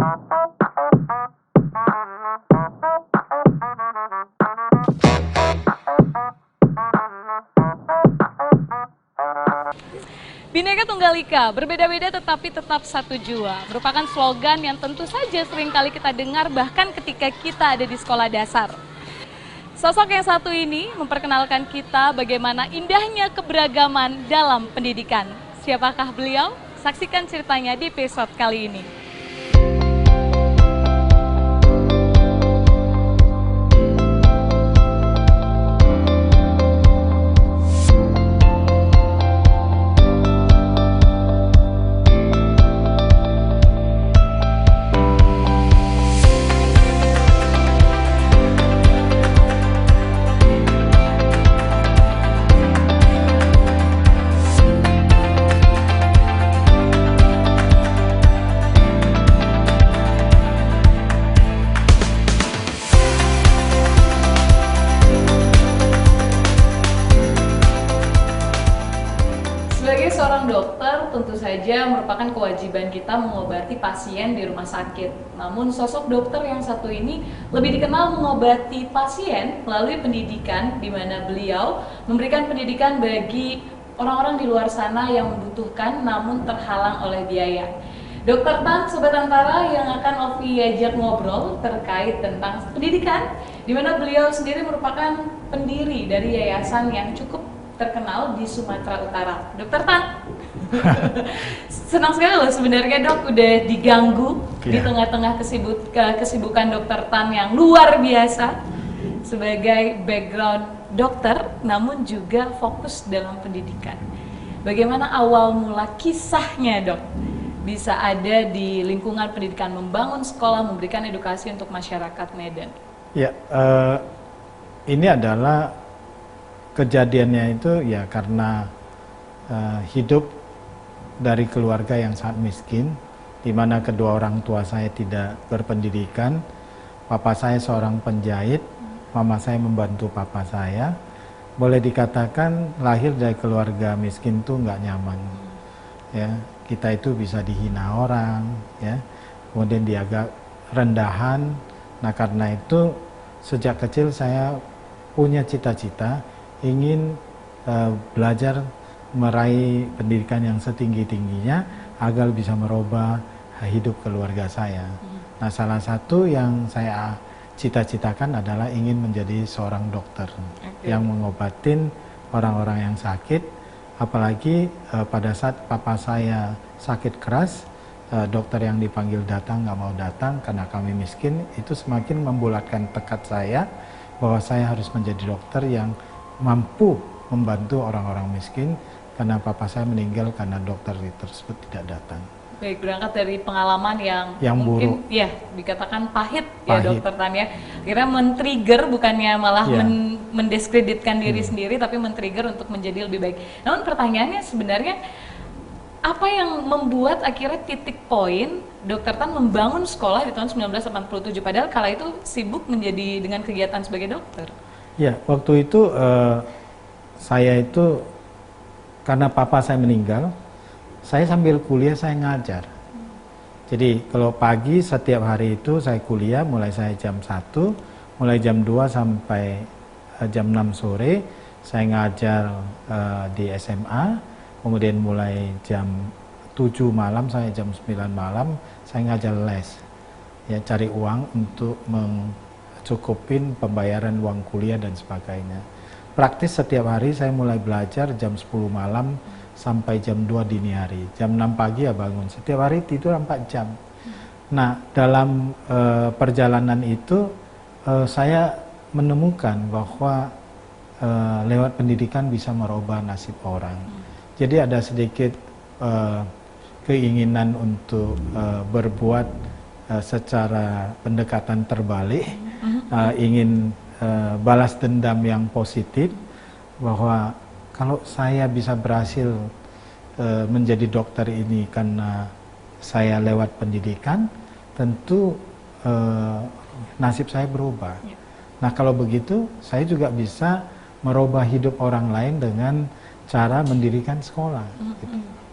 Bhinneka Tunggal Ika, berbeda-beda tetapi tetap satu jua, merupakan slogan yang tentu saja sering kali kita dengar bahkan ketika kita ada di sekolah dasar. Sosok yang satu ini memperkenalkan kita bagaimana indahnya keberagaman dalam pendidikan. Siapakah beliau? Saksikan ceritanya di episode kali ini. Sebagai seorang dokter, tentu saja merupakan kewajiban kita mengobati pasien di rumah sakit. Namun sosok dokter yang satu ini lebih dikenal mengobati pasien melalui pendidikan, di mana beliau memberikan pendidikan bagi orang-orang di luar sana yang membutuhkan namun terhalang oleh biaya. Dr. Tan, Sobat Antara, yang akan Ovi ajak ngobrol terkait tentang pendidikan, di mana beliau sendiri merupakan pendiri dari yayasan yang cukup terkenal di Sumatera Utara. Dokter Tan, senang sekali loh sebenarnya dok udah diganggu di tengah-tengah kesibukan Dokter Tan yang luar biasa sebagai background dokter, namun juga fokus dalam pendidikan. Bagaimana awal mula kisahnya dok bisa ada di lingkungan pendidikan, membangun sekolah, memberikan edukasi untuk masyarakat Medan? Ya, ini adalah kejadiannya itu ya karena hidup dari keluarga yang sangat miskin, di mana kedua orang tua saya tidak berpendidikan. Papa saya seorang penjahit, mama saya membantu papa saya. Boleh dikatakan lahir dari keluarga miskin itu nggak nyaman. Ya, kita itu bisa dihina orang, ya, kemudian dianggap rendahan. Nah karena itu sejak kecil saya punya cita-cita ingin belajar meraih pendidikan yang setinggi-tingginya agar bisa merubah hidup keluarga saya. Nah, salah satu yang saya cita-citakan adalah ingin menjadi seorang dokter yang mengobatin orang-orang yang sakit, apalagi pada saat papa saya sakit keras, dokter yang dipanggil datang nggak mau datang karena kami miskin, itu semakin membulatkan tekad saya bahwa saya harus menjadi dokter yang mampu membantu orang-orang miskin, karena papa saya meninggal karena dokter tersebut tidak datang. Baik, berangkat dari pengalaman yang mungkin buruk, ya dikatakan pahit ya Dokter Tan ya. Akhirnya men-trigger, bukannya malah mendiskreditkan diri sendiri, tapi men-trigger untuk menjadi lebih baik. Namun pertanyaannya sebenarnya apa yang membuat akhirnya titik poin Dokter Tan membangun sekolah di tahun 1987, padahal kala itu sibuk menjadi dengan kegiatan sebagai dokter? Ya, waktu itu saya itu karena papa saya meninggal, saya sambil kuliah saya ngajar. Jadi kalau pagi setiap hari itu saya kuliah, mulai saya jam 1, mulai jam 2 sampai jam 6 sore saya ngajar di SMA, kemudian mulai jam 7 malam sampai jam 9 malam saya ngajar les. Ya, cari uang untuk cukupin pembayaran uang kuliah dan sebagainya. Praktis setiap hari saya mulai belajar jam 10 malam sampai jam 2 dini hari. Jam 6 pagi ya bangun. Setiap hari tidur 4 jam. Nah, dalam perjalanan itu saya menemukan bahwa lewat pendidikan bisa merubah nasib orang. Jadi ada sedikit keinginan untuk berbuat secara pendekatan terbalik, ingin balas dendam yang positif, bahwa kalau saya bisa berhasil menjadi dokter ini karena saya lewat pendidikan, tentu nasib saya berubah. Nah kalau begitu saya juga bisa merubah hidup orang lain dengan cara mendirikan sekolah.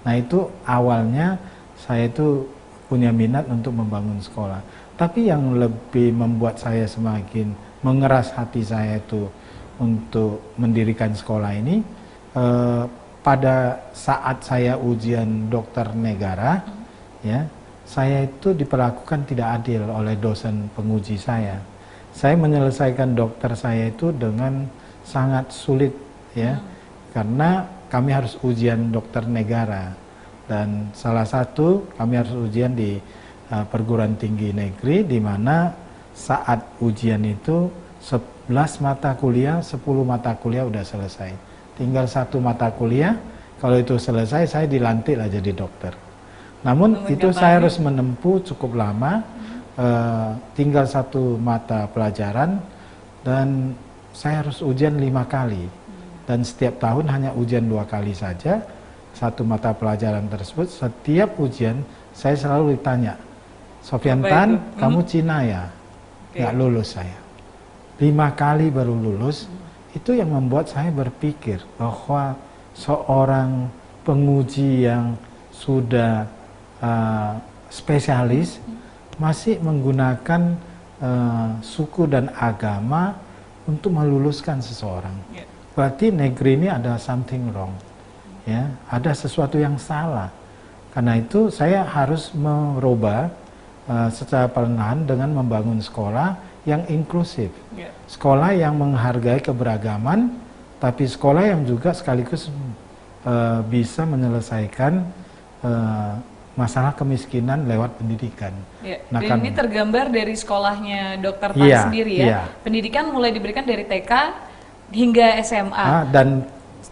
Nah itu awalnya saya itu punya minat untuk membangun sekolah. Tapi yang lebih membuat saya semakin mengeras hati saya itu untuk mendirikan sekolah ini, pada saat saya ujian dokter negara, ya, saya itu diperlakukan tidak adil oleh dosen penguji saya. Saya menyelesaikan dokter saya itu dengan sangat sulit, ya, karena kami harus ujian dokter negara, dan salah satu kami harus ujian di perguruan tinggi negeri, di mana saat ujian itu 11 mata kuliah, 10 mata kuliah udah selesai. Tinggal satu mata kuliah, kalau itu selesai saya dilantik lah jadi dokter. Namun itu saya harus menempuh cukup lama, tinggal satu mata pelajaran, dan saya harus ujian 5 kali. Dan setiap tahun hanya ujian 2 kali saja, satu mata pelajaran tersebut. Setiap ujian saya selalu ditanya, Sofyan Tan, kamu Cina ya? Nggak lulus saya. 5 kali baru lulus. Itu yang membuat saya berpikir bahwa seorang penguji yang sudah spesialis masih menggunakan suku dan agama untuk meluluskan seseorang. Berarti negeri ini ada something wrong, ya, ada sesuatu yang salah. Karena itu saya harus merubah secara perlahan dengan membangun sekolah yang inklusif, sekolah yang menghargai keberagaman, tapi sekolah yang juga sekaligus bisa menyelesaikan masalah kemiskinan lewat pendidikan. Nah, dan ini tergambar dari sekolahnya Dokter Tan sendiri ya. Pendidikan mulai diberikan dari TK hingga SMA. Dan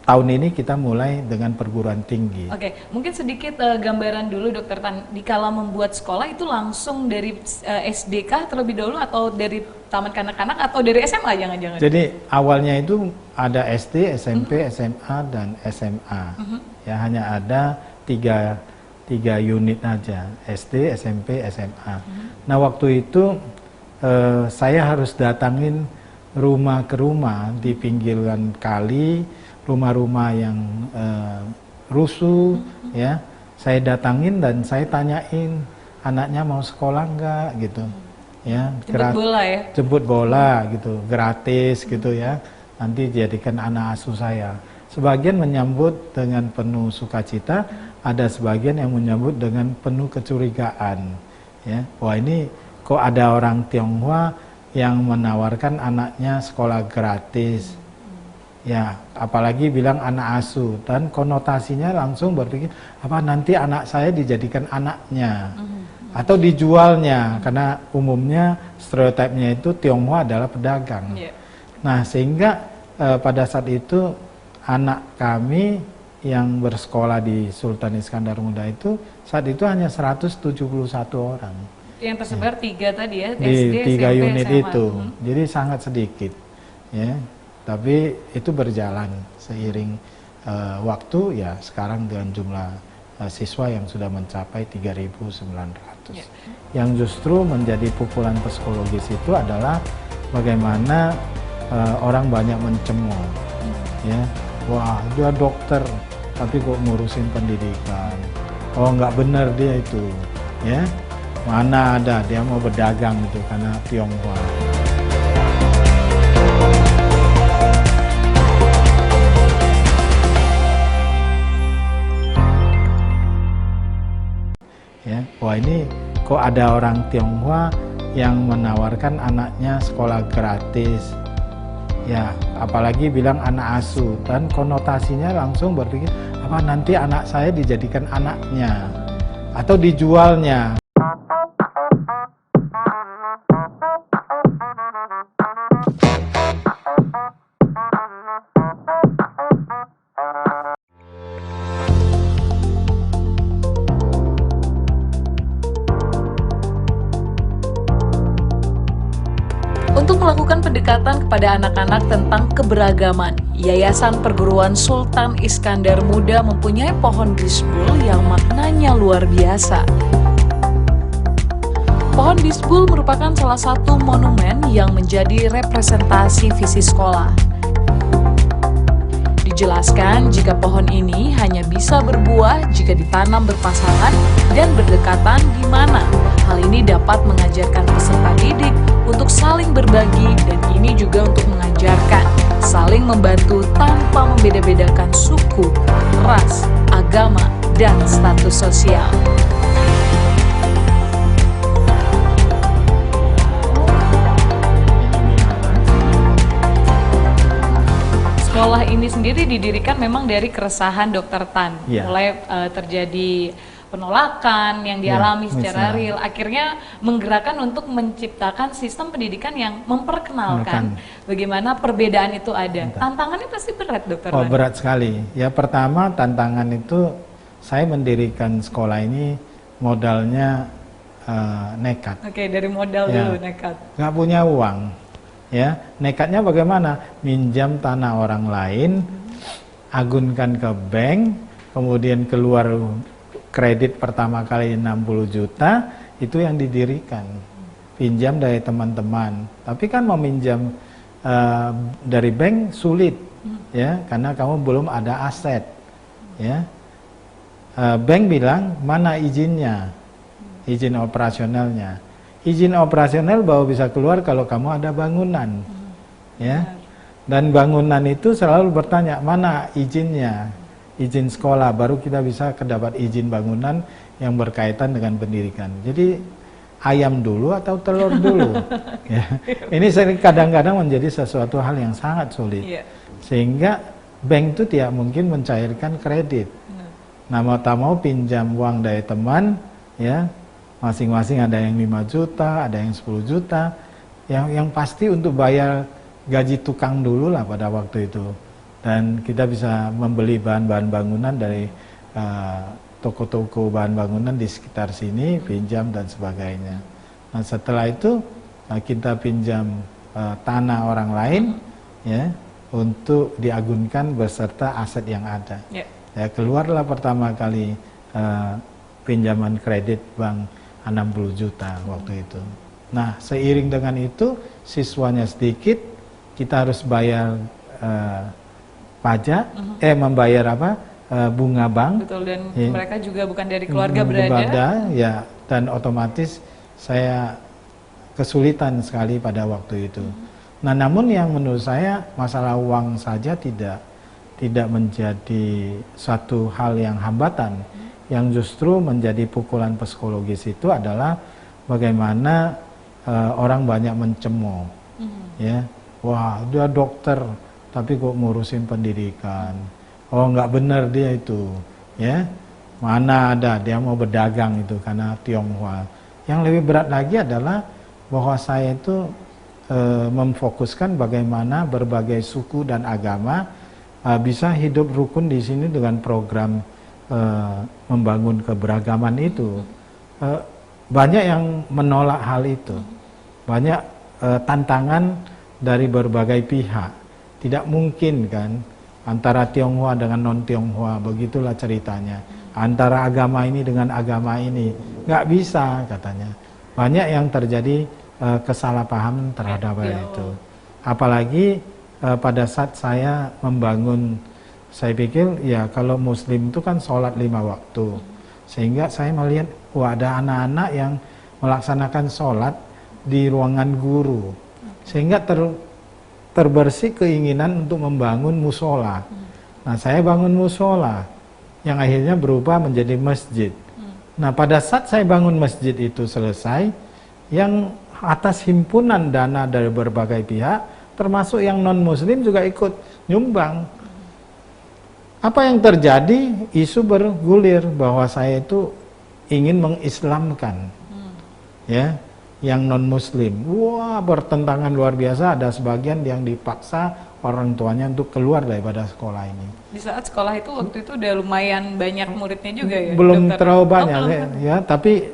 tahun ini kita mulai dengan perguruan tinggi. Oke, mungkin sedikit gambaran dulu Dokter Tan, dikala membuat sekolah itu langsung dari SDK terlebih dahulu, atau dari taman kanak-kanak, atau dari SMA jangan-jangan? Jadi awalnya itu ada SD, SMP, SMA, dan SMA. Ya, hanya ada tiga unit aja, SD, SMP, SMA. Nah, waktu itu saya harus datangin rumah ke rumah di pinggiran kali, rumah-rumah yang rusuh, ya. Saya datangin dan saya tanyain anaknya mau sekolah enggak gitu, ya. Jemput bola ya? Jemput bola gitu, gratis gitu ya. Nanti jadikan anak asuh saya. Sebagian menyambut dengan penuh sukacita, ada sebagian yang menyambut dengan penuh kecurigaan, ya. Wah, ini kok ada orang Tionghoa yang menawarkan anaknya sekolah gratis, ya, apalagi bilang anak asuh, dan konotasinya langsung berpikir apa nanti anak saya dijadikan anaknya atau dijualnya, karena umumnya stereotipnya itu Tionghoa adalah pedagang. Nah, sehingga pada saat itu anak kami yang bersekolah di Sultan Iskandar Muda itu saat itu hanya 171 orang. Yang tersebar 3 tadi ya, di SD, 3 SMP, unit SMA. itu, jadi sangat sedikit, ya. Tapi itu berjalan seiring waktu, ya. Sekarang dengan jumlah siswa yang sudah mencapai 3.900. Yang justru menjadi pukulan psikologis itu adalah bagaimana orang banyak mencemooh, ya. Wah, dia dokter tapi kok ngurusin pendidikan, oh nggak benar dia itu, ya. Mana ada dia mau berdagang gitu karena Tionghoa. Ya, wah ini kok ada orang Tionghoa yang menawarkan anaknya sekolah gratis. Ya, apalagi bilang anak asuh, dan konotasinya langsung berpikir apa nanti anak saya dijadikan anaknya atau dijualnya. Untuk melakukan pendekatan kepada anak-anak tentang keberagaman, Yayasan Perguruan Sultan Iskandar Muda mempunyai pohon bisbul yang maknanya luar biasa. Pohon bisbul merupakan salah satu monumen yang menjadi representasi visi sekolah. Di dijelaskan jika pohon ini hanya bisa berbuah jika ditanam berpasangan dan berdekatan di mana hal ini dapat mengajarkan peserta didik untuk saling berbagi dan ini juga untuk mengajarkan saling membantu tanpa membeda-bedakan suku, ras, agama, dan status sosial. Sekolah ini sendiri didirikan memang dari keresahan Dr. Tan. Ya. Mulai terjadi penolakan yang dialami secara real, akhirnya menggerakkan untuk menciptakan sistem pendidikan yang memperkenalkan bagaimana perbedaan itu ada. Tantangannya pasti berat, Dr. Oh, Tan. berat sekali. Ya, pertama tantangan itu saya mendirikan sekolah ini modalnya nekat. Oke, dari modal dulu nekat. Nggak punya uang. Ya, nekatnya bagaimana? Minjam tanah orang lain, agunkan ke bank, kemudian keluar kredit pertama kali 60 juta, itu yang didirikan. Pinjam dari teman-teman. Tapi kan meminjam dari bank sulit, ya, karena kamu belum ada aset. Ya, bank bilang mana izinnya, izin operasionalnya. Izin operasional baru bisa keluar kalau kamu ada bangunan, ya. Dan bangunan itu selalu bertanya mana izinnya, izin sekolah, baru kita bisa kedapat izin bangunan yang berkaitan dengan pendidikan. Jadi ayam dulu atau telur dulu, ya. Ini sering kadang-kadang menjadi sesuatu hal yang sangat sulit, sehingga bank itu tidak mungkin mencairkan kredit. Nah, mau tak mau pinjam uang dari teman, ya. Masing-masing ada yang 5 juta, ada yang 10 juta. Yang pasti untuk bayar gaji tukang dulu lah pada waktu itu. Dan kita bisa membeli bahan-bahan bangunan dari toko-toko bahan bangunan di sekitar sini, pinjam dan sebagainya. Nah, setelah itu kita pinjam tanah orang lain, ya, untuk diagunkan beserta aset yang ada. Ya, keluarlah pertama kali pinjaman kredit bank 60 juta waktu itu. Nah, seiring dengan itu siswanya sedikit, kita harus bayar pajak, membayar bunga bank. Betul, dan mereka juga bukan dari keluarga berada. Ya, dan otomatis saya kesulitan sekali pada waktu itu. Nah, namun yang menurut saya masalah uang saja tidak menjadi suatu hal yang hambatan. Yang justru menjadi pukulan psikologis itu adalah bagaimana orang banyak mencemooh, ya, wah dia dokter tapi kok ngurusin pendidikan, oh nggak benar dia itu, ya, mana ada dia mau berdagang itu karena Tionghoa. Yang lebih berat lagi adalah bahwa saya itu memfokuskan bagaimana berbagai suku dan agama bisa hidup rukun di sini dengan program membangun keberagaman itu. Banyak yang menolak hal itu, banyak tantangan dari berbagai pihak. Tidak mungkin kan antara Tionghoa dengan non Tionghoa, begitulah ceritanya. Antara agama ini dengan agama ini, nggak bisa katanya. Banyak yang terjadi kesalahpahaman terhadap hal itu. Apalagi pada saat saya membangun, saya pikir ya kalau muslim itu kan sholat 5 waktu. Sehingga saya melihat, wah ada anak-anak yang melaksanakan sholat di ruangan guru. Sehingga terbersih keinginan untuk membangun musola. Nah, saya bangun musola yang akhirnya berubah menjadi masjid. Nah, pada saat saya bangun masjid itu selesai, yang atas himpunan dana dari berbagai pihak, termasuk yang non-muslim juga ikut nyumbang. Apa yang terjadi? Isu bergulir bahwa saya itu ingin mengislamkan, ya, yang non-muslim. Wah, bertentangan luar biasa. Ada sebagian yang dipaksa orang tuanya untuk keluar daripada sekolah ini. Di saat sekolah itu waktu itu udah lumayan banyak muridnya juga ya? Belum terlalu banyak, ya. Tapi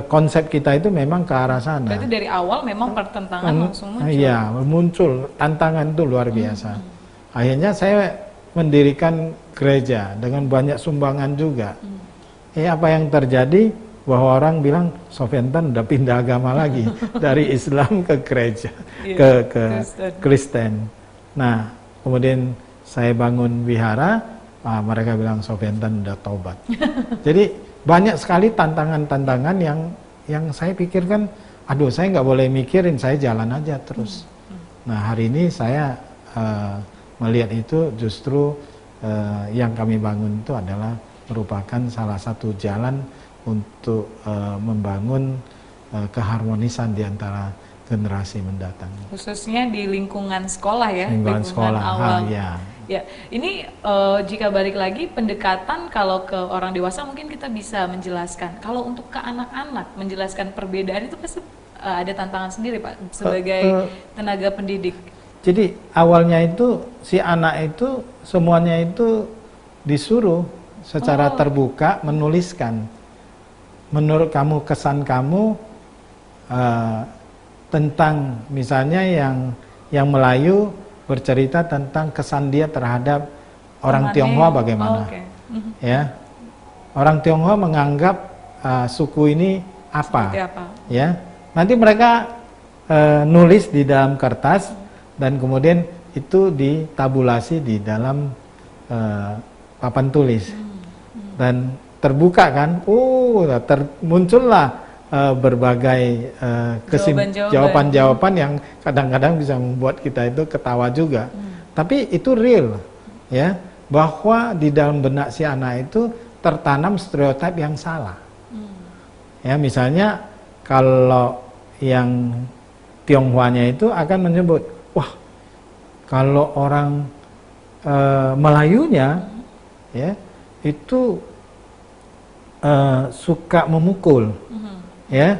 konsep kita itu memang ke arah sana. Berarti dari awal memang pertentangan langsung muncul? Iya, muncul. Tantangan itu luar biasa. Akhirnya saya mendirikan gereja dengan banyak sumbangan juga. Apa yang terjadi? Bahwa orang bilang Sofyantan udah pindah agama lagi dari Islam ke gereja, ke Kristen. Nah, kemudian saya bangun wihara, mereka bilang Sofiantan udah taubat. Jadi banyak sekali tantangan-tantangan yang saya pikirkan, aduh saya nggak boleh mikirin, saya jalan aja terus. Nah hari ini saya melihat itu justru yang kami bangun itu adalah merupakan salah satu jalan untuk membangun keharmonisan di antara generasi mendatang. Khususnya di lingkungan sekolah ya, lingkungan sekolah awal. Ya. Ya, ini jika balik lagi pendekatan kalau ke orang dewasa mungkin kita bisa menjelaskan. Kalau untuk ke anak-anak menjelaskan perbedaan itu pasti ada tantangan sendiri Pak sebagai tenaga pendidik. Jadi awalnya itu si anak itu semuanya itu disuruh secara terbuka menuliskan. Menurut kamu, kesan kamu tentang misalnya yang Melayu bercerita tentang kesan dia terhadap orang Tionghoa bagaimana. Ya, orang Tionghoa menganggap suku ini apa? Ya, nanti mereka nulis di dalam kertas dan kemudian itu ditabulasi di dalam papan tulis dan terbuka kan, muncullah berbagai jawaban-jawaban yang kadang-kadang bisa membuat kita itu ketawa juga. Tapi itu real, ya, bahwa di dalam benak si anak itu tertanam stereotip yang salah. Ya, misalnya kalau yang Tionghoanya itu akan menyebut, wah, kalau orang Melayunya, ya, itu suka memukul, ya,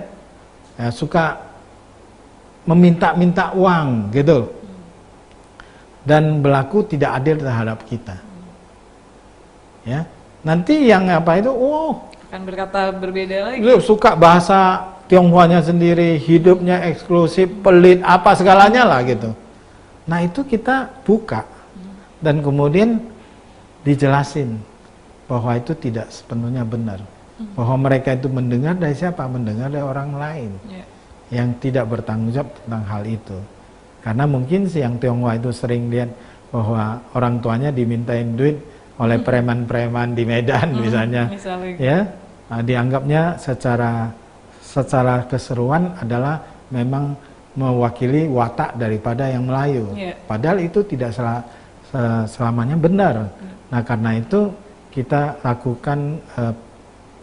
suka meminta-minta uang gitu, dan berlaku tidak adil terhadap kita. Ya, nanti yang apa itu, akan berkata berbeda lagi. Suka bahasa Tionghoanya sendiri, hidupnya eksklusif, pelit, apa segalanya lah gitu. Nah itu kita buka dan kemudian dijelasin bahwa itu tidak sepenuhnya benar. Bahwa mereka itu mendengar dari siapa? Mendengar dari orang lain yang tidak bertanggung jawab tentang hal itu. Karena mungkin si yang Tionghoa itu sering lihat bahwa orang tuanya dimintain duit oleh preman-preman di Medan misalnya. Ya, dianggapnya secara keseruan adalah memang mewakili watak daripada yang Melayu. Padahal itu tidak selamanya benar. Nah karena itu kita lakukan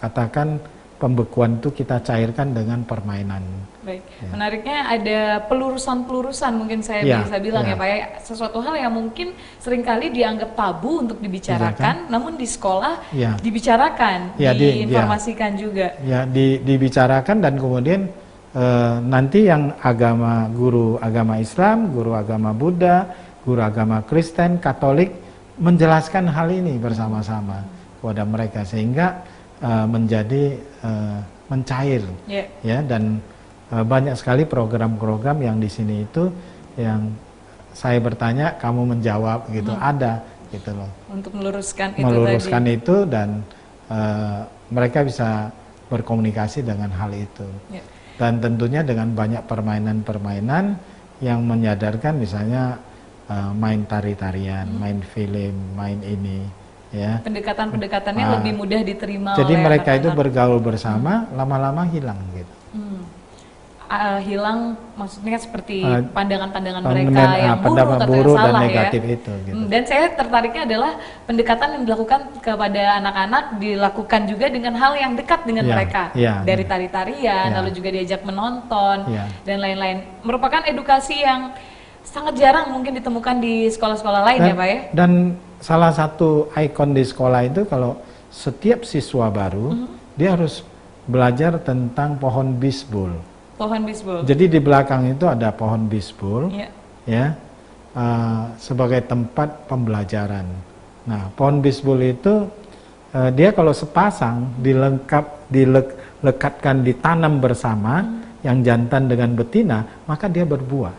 katakan pembekuan itu kita cairkan dengan permainan. Baik, menariknya ada pelurusan-pelurusan mungkin saya bisa bilang ya Pak ya, sesuatu hal yang mungkin seringkali dianggap tabu untuk dibicarakan, namun di sekolah dibicarakan, diinformasikan juga. Ya, dibicarakan dan kemudian nanti yang guru agama Islam, guru agama Buddha, guru agama Kristen, Katolik menjelaskan hal ini bersama-sama kepada mereka sehingga menjadi mencair, ya, dan banyak sekali program-program yang di sini itu yang saya bertanya kamu menjawab gitu, ada gitu loh, untuk meluruskan itu dan mereka bisa berkomunikasi dengan hal itu, dan tentunya dengan banyak permainan-permainan yang menyadarkan, misalnya main tari-tarian, main film, main ini. Ya. Pendekatan-pendekatannya lebih mudah diterima. Jadi oleh mereka anak-anak. itu bergaul bersama, lama-lama hilang gitu. Hilang maksudnya seperti pandangan-pandangan mereka yang buruk dan salah, negatif itu. Gitu. Dan saya tertariknya adalah pendekatan yang dilakukan kepada anak-anak dilakukan juga dengan hal yang dekat dengan mereka, dari tari-tarian, lalu juga diajak menonton dan lain-lain. Merupakan edukasi yang sangat jarang mungkin ditemukan di sekolah-sekolah lain ya Pak ya. Dan salah satu ikon di sekolah itu kalau setiap siswa baru dia harus belajar tentang pohon bisbul. Pohon bisbul. Jadi di belakang itu ada pohon bisbul, ya, sebagai tempat pembelajaran. Nah, pohon bisbul itu dia kalau sepasang dilekatkan, ditanam bersama, yang jantan dengan betina, maka dia berbuah.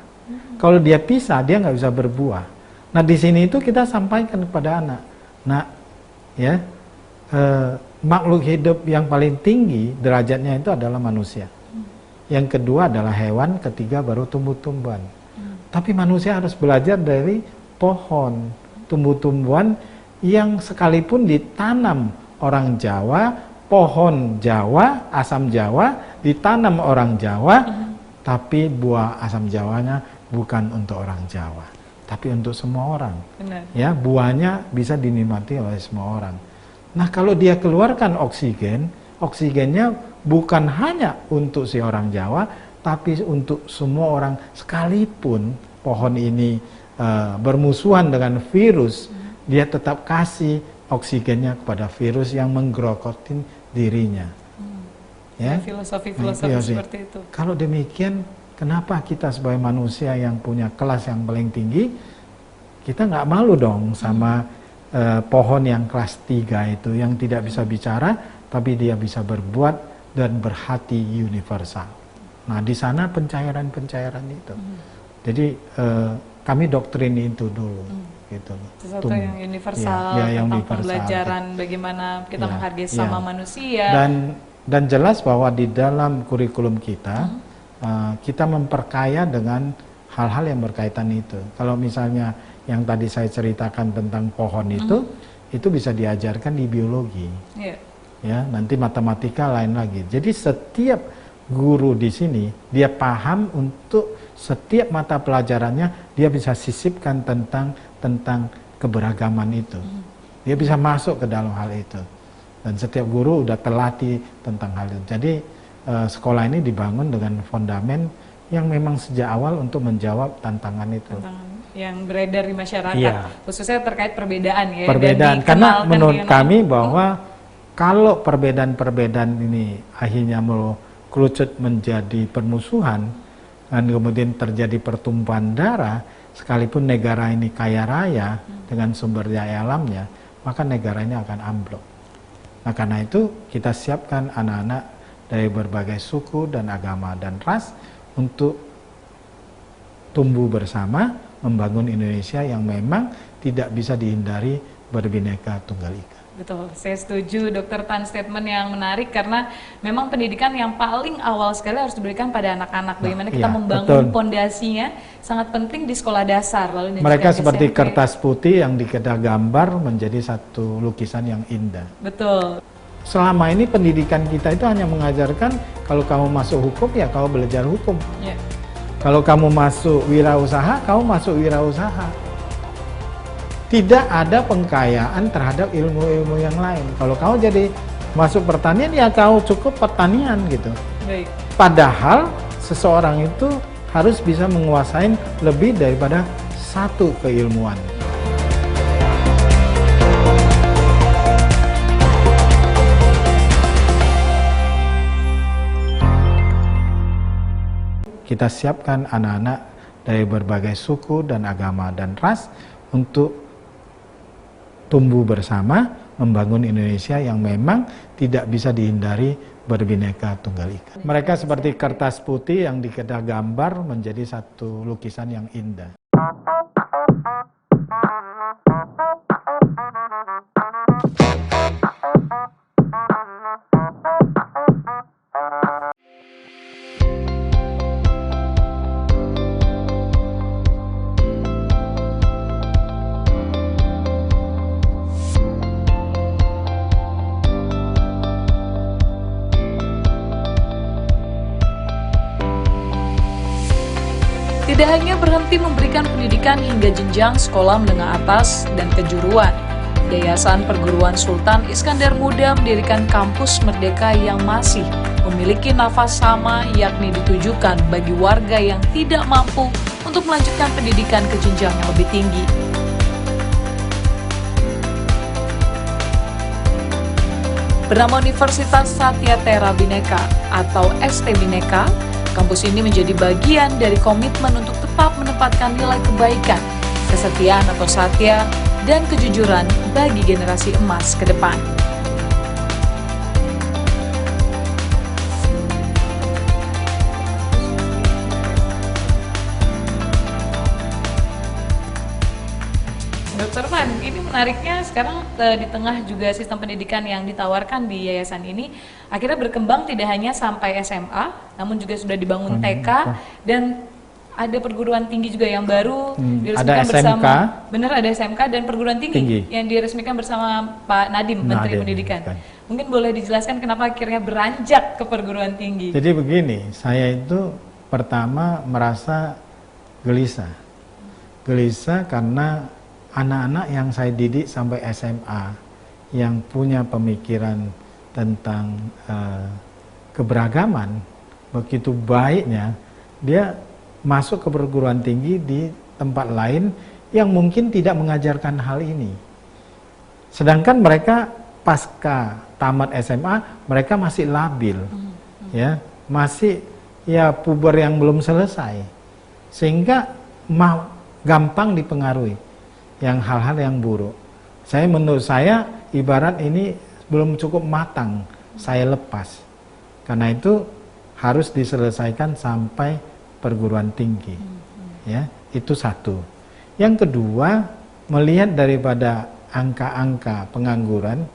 Kalau dia pisah, dia nggak bisa berbuah. Nah di sini itu kita sampaikan kepada anak, nah, ya, makhluk hidup yang paling tinggi derajatnya itu adalah manusia. Yang kedua adalah hewan, ketiga baru tumbuh-tumbuhan. Tapi manusia harus belajar dari pohon, tumbuh-tumbuhan yang sekalipun ditanam orang Jawa, pohon Jawa, asam Jawa, ditanam orang Jawa, tapi buah asam Jawanya bukan untuk orang Jawa, tapi untuk semua orang. Benar. Ya, buahnya bisa dinikmati oleh semua orang. Nah, kalau dia keluarkan oksigen, oksigennya bukan hanya untuk si orang Jawa, tapi untuk semua orang, sekalipun pohon ini bermusuhan dengan virus, dia tetap kasih oksigennya kepada virus yang menggerokotin dirinya. Ya, filosofi seperti itu. Kalau demikian, kenapa kita sebagai manusia yang punya kelas yang paling tinggi, kita nggak malu dong sama pohon yang kelas 3 itu, yang tidak bisa bicara, tapi dia bisa berbuat dan berhati universal. Nah, di sana pencairan-pencairan itu. Jadi kami doktrin itu dulu. Gitu. Sesuatu yang universal, yang tentang universal. Pembelajaran bagaimana kita menghargai sama manusia. Dan jelas bahwa di dalam kurikulum kita, kita memperkaya dengan hal-hal yang berkaitan itu. Kalau misalnya yang tadi saya ceritakan tentang pohon itu bisa diajarkan di biologi. Ya, nanti matematika lain lagi. Jadi setiap guru di sini, dia paham untuk setiap mata pelajarannya, dia bisa sisipkan tentang keberagaman itu. Dia bisa masuk ke dalam hal itu. Dan setiap guru udah terlatih tentang hal itu. Jadi sekolah ini dibangun dengan fondamen yang memang sejak awal untuk menjawab tantangan itu. Tantangan yang beredar di masyarakat, khususnya terkait perbedaan ya. Perbedaan, karena menurut kami bahwa kalau perbedaan-perbedaan ini akhirnya kerucut menjadi permusuhan, dan kemudian terjadi pertumpahan darah, sekalipun negara ini kaya raya dengan sumber daya alamnya, maka negara ini akan ambruk. Nah, karena itu kita siapkan anak-anak dari berbagai suku dan agama dan ras untuk tumbuh bersama membangun Indonesia yang memang tidak bisa dihindari berbineka tunggal ika. Betul, saya setuju Dokter Tan, statement yang menarik karena memang pendidikan yang paling awal sekali harus diberikan pada anak-anak. Bagaimana kita membangun pondasinya sangat penting di sekolah dasar. Lalu mereka seperti kertas putih yang kita gambar menjadi satu lukisan yang indah. Betul. Selama ini pendidikan kita itu hanya mengajarkan kalau kamu masuk hukum ya kamu belajar hukum. Kalau kamu masuk wirausaha, kamu masuk wirausaha. Tidak ada pengkayaan terhadap ilmu-ilmu yang lain. Kalau kamu jadi masuk pertanian, ya kamu cukup pertanian gitu. Baik. Padahal seseorang itu harus bisa menguasai lebih daripada satu keilmuan. Kita siapkan anak-anak dari berbagai suku dan agama dan ras untuk tumbuh bersama membangun Indonesia yang memang tidak bisa dihindari berbineka tunggal ika. Mereka seperti kertas putih yang kita gambar menjadi satu lukisan yang indah. Tidak hanya berhenti memberikan pendidikan hingga jenjang sekolah menengah atas dan kejuruan, Yayasan Perguruan Sultan Iskandar Muda mendirikan kampus merdeka yang masih memiliki nafas sama, yakni ditujukan bagi warga yang tidak mampu untuk melanjutkan pendidikan ke jenjang yang lebih tinggi. Bernama Universitas Satya Tera Bhinneka atau ST Bhinneka, kampus ini menjadi bagian dari komitmen untuk tetap menempatkan nilai kebaikan, kesetiaan atau satya, dan kejujuran bagi generasi emas ke depan. Dokter Tan, ini menariknya sekarang di tengah juga sistem pendidikan yang ditawarkan di yayasan ini akhirnya berkembang tidak hanya sampai SMA, namun juga sudah dibangun TK dan ada perguruan tinggi juga yang baru diresmikan ada SMK. bersama, benar ada SMK dan perguruan tinggi yang diresmikan bersama Pak Nadiem, Menteri Pendidikan. Mungkin boleh dijelaskan kenapa akhirnya beranjak ke perguruan tinggi? Jadi begini, saya itu pertama merasa gelisah karena anak-anak yang saya didik sampai SMA yang punya pemikiran tentang keberagaman begitu baiknya, dia masuk ke perguruan tinggi di tempat lain yang mungkin tidak mengajarkan hal ini. Sedangkan mereka pasca tamat SMA, mereka masih labil, ya, masih ya puber yang belum selesai, sehingga gampang dipengaruhi yang hal-hal yang buruk. Menurut saya ibarat ini belum cukup matang, saya lepas. Karena itu harus diselesaikan sampai perguruan tinggi, ya, itu satu. Yang kedua, melihat daripada angka-angka pengangguran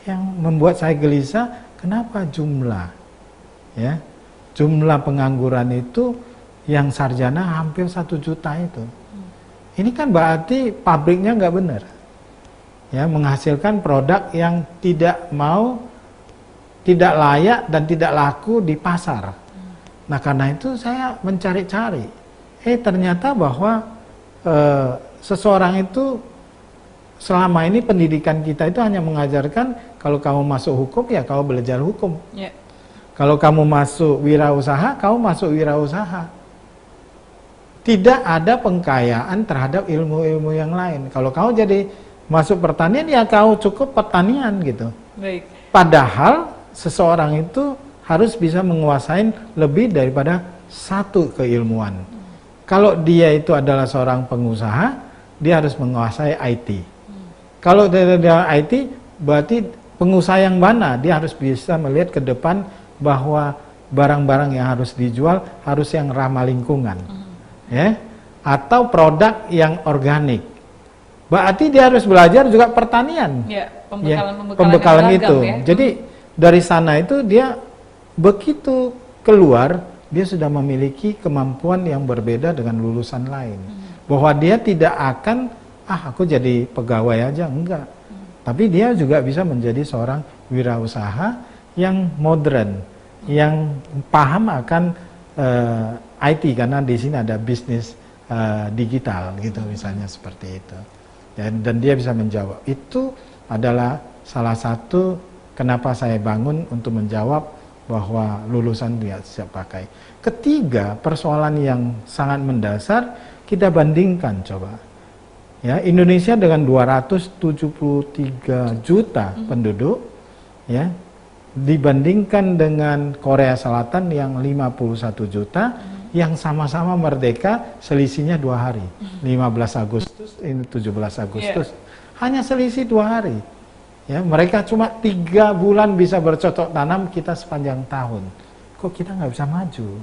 yang membuat saya gelisah, kenapa jumlah pengangguran itu yang sarjana hampir 1 juta itu. Ini kan berarti pabriknya nggak benar, ya, menghasilkan produk yang tidak layak dan tidak laku di pasar. Nah karena itu saya mencari-cari, ternyata bahwa seseorang itu selama ini pendidikan kita itu hanya mengajarkan kalau kamu masuk hukum ya kamu belajar hukum. Kalau kamu masuk wirausaha, kamu masuk wirausaha. Tidak ada pengkayaan terhadap ilmu-ilmu yang lain. Kalau kamu jadi masuk pertanian ya kamu cukup pertanian gitu. Baik. Padahal seseorang itu harus bisa menguasai lebih daripada satu keilmuan. Kalau dia itu adalah seorang pengusaha, dia harus menguasai IT. Kalau dia IT, berarti pengusaha yang mana? Dia harus bisa melihat ke depan bahwa barang-barang yang harus dijual harus yang ramah lingkungan, ya, atau produk yang organik. Berarti dia harus belajar juga pertanian, ya, pembekalan itu. Ya. Jadi dari sana itu dia begitu keluar, dia sudah memiliki kemampuan yang berbeda dengan lulusan lain. Bahwa dia tidak akan, aku jadi pegawai aja, enggak. Tapi dia juga bisa menjadi seorang wirausaha yang modern, yang paham akan IT, karena di sini ada bisnis digital gitu, misalnya seperti itu. Dan dia bisa menjawab. Itu adalah salah satu kenapa saya bangun untuk menjawab bahwa lulusan dia siap pakai. Ketiga, persoalan yang sangat mendasar, kita bandingkan coba. Ya, Indonesia dengan 273 juta penduduk, ya, dibandingkan dengan Korea Selatan yang 51 juta, yang sama-sama merdeka, selisihnya 2 hari. 15 Agustus, ini 17 Agustus. Hanya selisih 2 hari. Ya, mereka cuma 3 bulan bisa bercocok tanam, kita sepanjang tahun. Kok kita nggak bisa maju?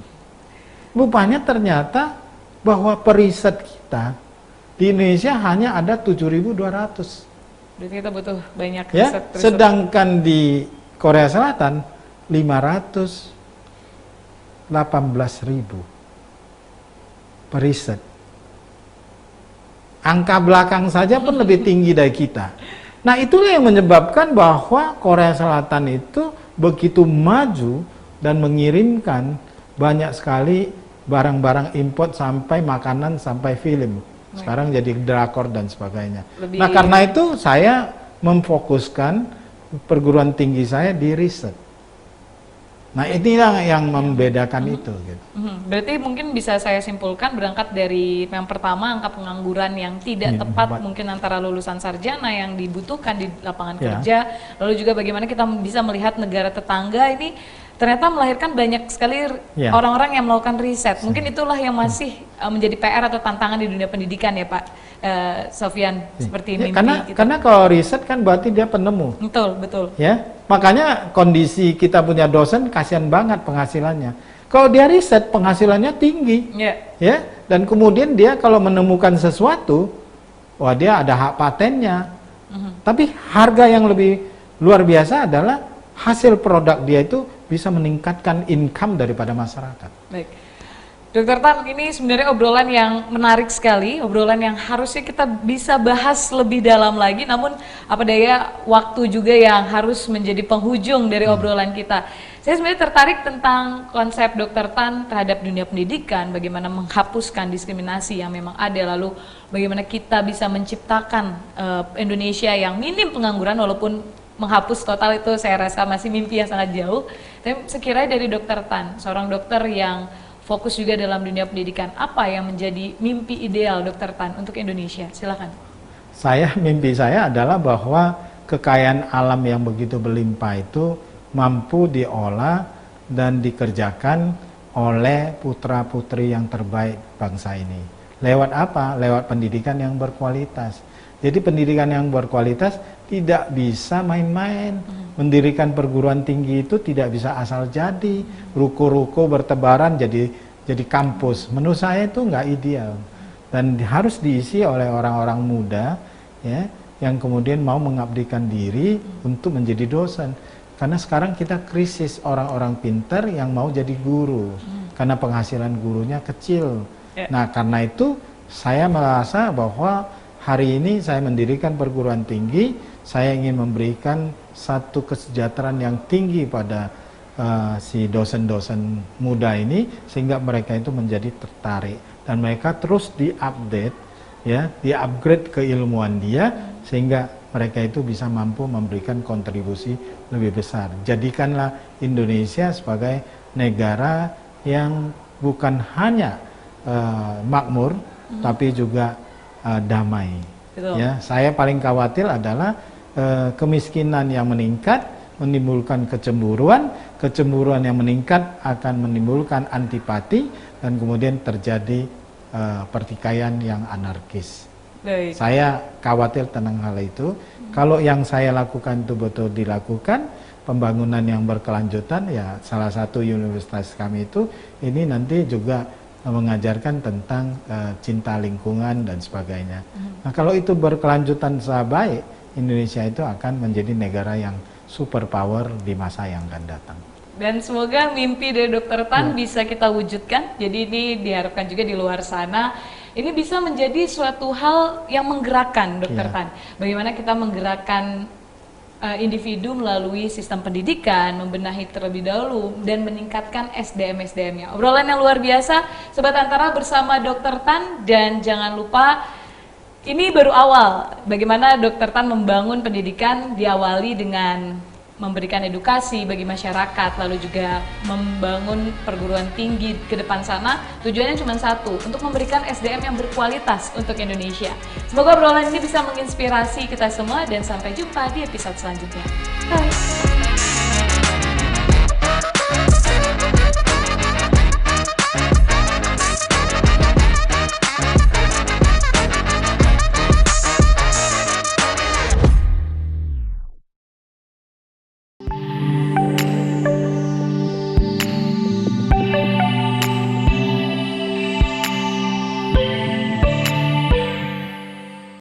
Rupanya ternyata bahwa periset kita di Indonesia hanya ada 7.200. Berarti kita butuh banyak ya, riset. Sedangkan di Korea Selatan 518.000 periset. Angka belakang saja pun lebih tinggi dari kita. Nah itulah yang menyebabkan bahwa Korea Selatan itu begitu maju dan mengirimkan banyak sekali barang-barang import sampai makanan sampai film. Sekarang jadi drakor dan sebagainya. Nah karena itu saya memfokuskan perguruan tinggi saya di riset. Nah inilah yang membedakan itu. Gitu. Berarti mungkin bisa saya simpulkan berangkat dari yang pertama angka pengangguran yang tidak tepat mungkin antara lulusan sarjana yang dibutuhkan di lapangan kerja, lalu juga bagaimana kita bisa melihat negara tetangga ini ternyata melahirkan banyak sekali orang-orang yang melakukan riset. Mungkin itulah yang masih menjadi PR atau tantangan di dunia pendidikan ya Pak Sofyan, seperti mimpi. Karena kalau riset kan berarti dia penemu. Betul. Ya, makanya kondisi kita punya dosen kasihan banget penghasilannya. Kalau dia riset penghasilannya tinggi, ya, dan kemudian dia kalau menemukan sesuatu, wah dia ada hak patennya. Tapi harga yang lebih luar biasa adalah hasil produk dia itu bisa meningkatkan income daripada masyarakat. Baik. Dokter Tan, ini sebenarnya obrolan yang menarik sekali, obrolan yang harusnya kita bisa bahas lebih dalam lagi, namun apa daya waktu juga yang harus menjadi penghujung dari obrolan kita. Saya sebenarnya tertarik tentang konsep Dokter Tan terhadap dunia pendidikan, bagaimana menghapuskan diskriminasi yang memang ada, lalu bagaimana kita bisa menciptakan Indonesia yang minim pengangguran, walaupun menghapus total itu saya rasa masih mimpi yang sangat jauh. Tapi sekiranya dari Dokter Tan, seorang dokter yang fokus juga dalam dunia pendidikan, apa yang menjadi mimpi ideal Dokter Tan untuk Indonesia? Silakan. Mimpi saya adalah bahwa kekayaan alam yang begitu berlimpah itu mampu diolah dan dikerjakan oleh putra-putri yang terbaik bangsa ini. Lewat apa? Lewat pendidikan yang berkualitas. Jadi pendidikan yang berkualitas tidak bisa main-main. Mendirikan perguruan tinggi itu tidak bisa asal jadi. Ruko-ruko bertebaran jadi kampus. Menurut saya itu nggak ideal. Dan harus diisi oleh orang-orang muda, ya, yang kemudian mau mengabdikan diri untuk menjadi dosen. Karena sekarang kita krisis orang-orang pintar yang mau jadi guru. Karena penghasilan gurunya kecil. Nah, karena itu saya merasa bahwa hari ini saya mendirikan perguruan tinggi, saya ingin memberikan satu kesejahteraan yang tinggi pada si dosen-dosen muda ini, sehingga mereka itu menjadi tertarik dan mereka terus diupdate, ya, diupgrade keilmuan dia, sehingga mereka itu bisa mampu memberikan kontribusi lebih besar. Jadikanlah Indonesia sebagai negara yang bukan hanya makmur, tapi juga damai. Betul. Ya, saya paling khawatir adalah kemiskinan yang meningkat menimbulkan kecemburuan yang meningkat akan menimbulkan antipati dan kemudian terjadi pertikaian yang anarkis. Baik. Saya khawatir tentang hal itu. Kalau yang saya lakukan itu betul dilakukan, pembangunan yang berkelanjutan, ya salah satu universitas kami itu ini nanti juga mengajarkan tentang cinta lingkungan dan sebagainya. Nah, kalau itu berkelanjutan baik, Indonesia itu akan menjadi negara yang superpower di masa yang akan datang. Dan semoga mimpi dari Dokter Tan bisa kita wujudkan. Jadi ini diharapkan juga di luar sana ini bisa menjadi suatu hal yang menggerakkan, Dokter Tan. Bagaimana kita menggerakkan individu melalui sistem pendidikan, membenahi terlebih dahulu dan meningkatkan SDM-nya. Obrolan yang luar biasa, Sobat Antara bersama Dokter Tan, dan jangan lupa ini baru awal. Bagaimana Dokter Tan membangun pendidikan diawali dengan memberikan edukasi bagi masyarakat, lalu juga membangun perguruan tinggi ke depan sana. Tujuannya cuma satu, untuk memberikan SDM yang berkualitas untuk Indonesia. Semoga obrolan ini bisa menginspirasi kita semua dan sampai jumpa di episode selanjutnya. Bye!